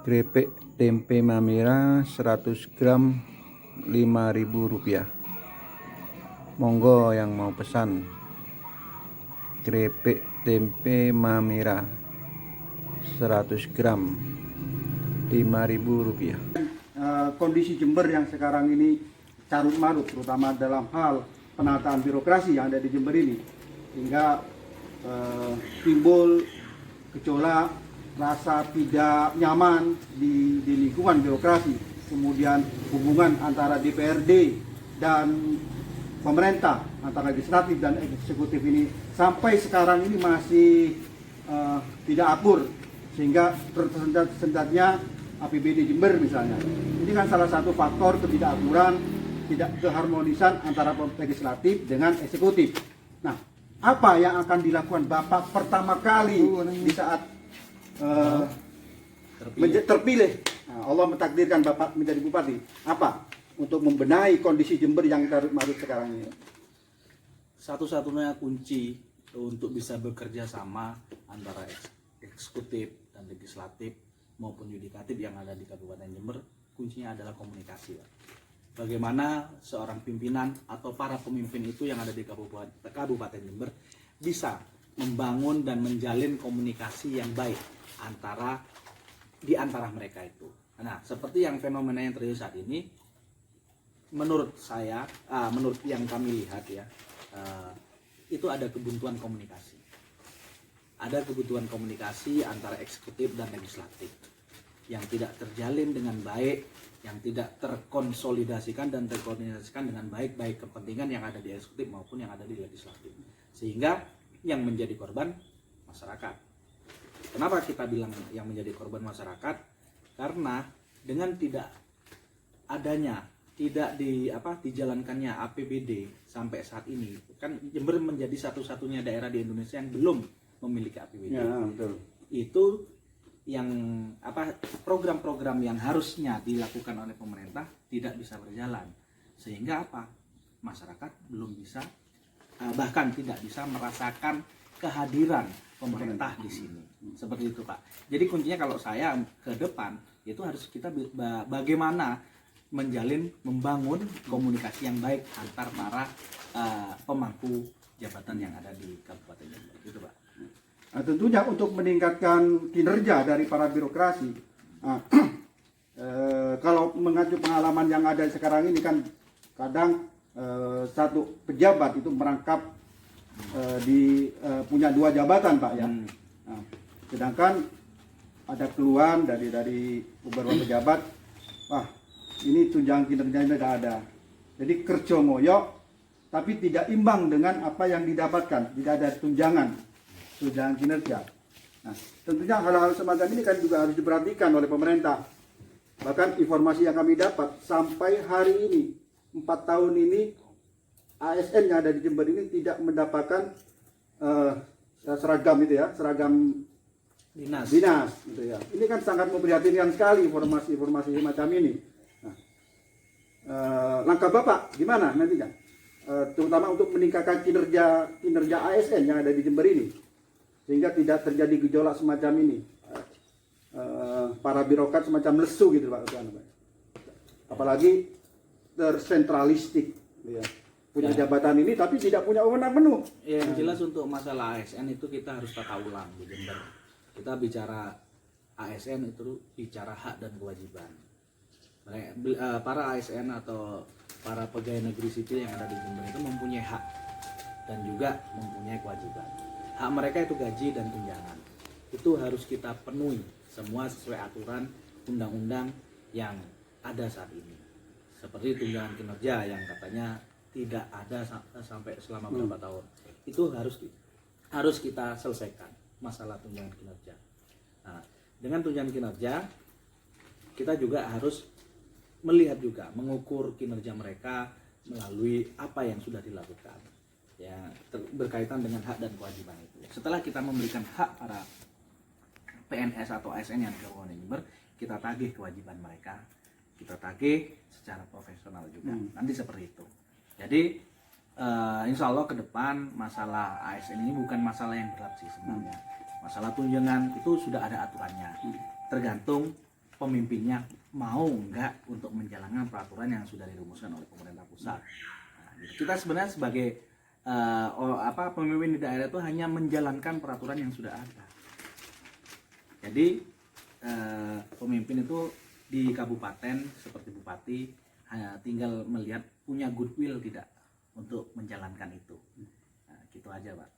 Krepek tempe Mamira 100 gram Rp5.000. Monggo yang mau pesan krepek tempe Mamira 100 gram Rp5.000. Kondisi Jember yang sekarang ini carut marut, terutama dalam hal penataan birokrasi yang ada di Jember ini, hingga timbul gejolak, rasa tidak nyaman di lingkungan birokrasi, kemudian hubungan antara DPRD dan pemerintah, antara legislatif dan eksekutif ini sampai sekarang ini masih tidak akur, sehingga tersendatnya APBD Jember misalnya. Ini kan salah satu faktor ketidakakuran, tidak keharmonisan antara legislatif dengan eksekutif. Nah, apa yang akan dilakukan Bapak pertama kali di saat terpilih? Nah, Allah mentakdirkan Bapak menjadi bupati. Apa untuk membenahi kondisi Jember yang carut marut sekarang ini? Satu-satunya kunci untuk bisa bekerja sama antara eksekutif dan legislatif maupun yudikatif yang ada di Kabupaten Jember, kuncinya adalah komunikasi. Bagaimana seorang pimpinan atau para pemimpin itu yang ada di Kabupaten Jember bisa membangun dan menjalin komunikasi yang baik di antara mereka itu. Nah, seperti yang fenomena yang terjadi saat ini, menurut saya, menurut yang kami lihat ya, itu ada kebuntuan komunikasi. Ada kebutuhan komunikasi antara eksekutif dan legislatif yang tidak terjalin dengan baik, yang tidak terkonsolidasikan dan terkoordinasikan dengan baik kepentingan yang ada di eksekutif maupun yang ada di legislatif, sehingga yang menjadi korban masyarakat. Kenapa kita bilang yang menjadi korban masyarakat? Karena dengan tidak dijalankannya APBD sampai saat ini, kan Jember menjadi satu-satunya daerah di Indonesia yang belum memiliki APBD. Ya, betul. Itu yang program-program yang harusnya dilakukan oleh pemerintah tidak bisa berjalan, sehingga masyarakat belum bisa bahkan tidak bisa merasakan kehadiran pemerintah di sini. Seperti itu, Pak. Jadi kuncinya kalau saya ke depan itu harus kita bagaimana membangun komunikasi yang baik antar para pemangku jabatan yang ada di Kabupaten Jember, gitu, Pak. Nah, tentunya untuk meningkatkan kinerja dari para birokrasi, kalau mengacu pengalaman yang ada sekarang ini kan kadang satu pejabat itu merangkap punya dua jabatan, Pak, ya. Nah, sedangkan ada keluhan dari beberapa pejabat, ini tunjangan kinerjanya tidak ada. Jadi kerja ngoyok tapi tidak imbang dengan apa yang didapatkan, tidak ada tunjangan kinerja. Nah, tentunya hal-hal semacam ini kan juga harus diperhatikan oleh pemerintah. Bahkan informasi yang kami dapat sampai hari ini, 4 tahun ini, ASN yang ada di Jember ini tidak mendapatkan seragam dinas gitu ya. Ini kan sangat memprihatinkan sekali informasi semacam ini. Nah, langkah Bapak gimana nantinya? Terutama untuk meningkatkan kinerja ASN yang ada di Jember ini, sehingga tidak terjadi gejolak semacam ini, para birokrat semacam lesu gitu, Pak. Apalagi tersentralistik, ya. Punya jabatan ini tapi tidak punya wewenang penuh. Ya, yang jelas untuk masalah ASN itu kita harus tata ulang di Jember. Kita bicara ASN itu bicara hak dan kewajiban. Para ASN atau para pegawai negeri sipil yang ada di Jember itu mempunyai hak dan juga mempunyai kewajiban. Hak mereka itu gaji dan tunjangan. Itu harus kita penuhi semua sesuai aturan undang-undang yang ada saat ini. Seperti tunjangan kinerja yang katanya tidak ada sampai selama berapa tahun. Itu harus kita selesaikan masalah tunjangan kinerja. Nah, dengan tunjangan kinerja kita juga harus melihat juga, mengukur kinerja mereka melalui apa yang sudah dilakukan, ya, berkaitan dengan hak dan kewajiban itu. Setelah kita memberikan hak para PNS atau ASN yang di Kabupaten Jember, kita tagih kewajiban mereka, kita tagih secara profesional juga. Nanti seperti itu. Jadi insya Allah ke depan masalah ASN ini bukan masalah yang berat sih sebenarnya. Masalah tunjangan itu sudah ada aturannya. Tergantung pemimpinnya mau enggak untuk menjalankan peraturan yang sudah dirumuskan oleh pemerintah pusat. Nah, gitu. Kita sebenarnya sebagai pemimpin di daerah itu hanya menjalankan peraturan yang sudah ada. Jadi pemimpin itu di kabupaten seperti bupati hanya tinggal melihat punya goodwill tidak untuk menjalankan itu. Nah, gitu aja, Pak.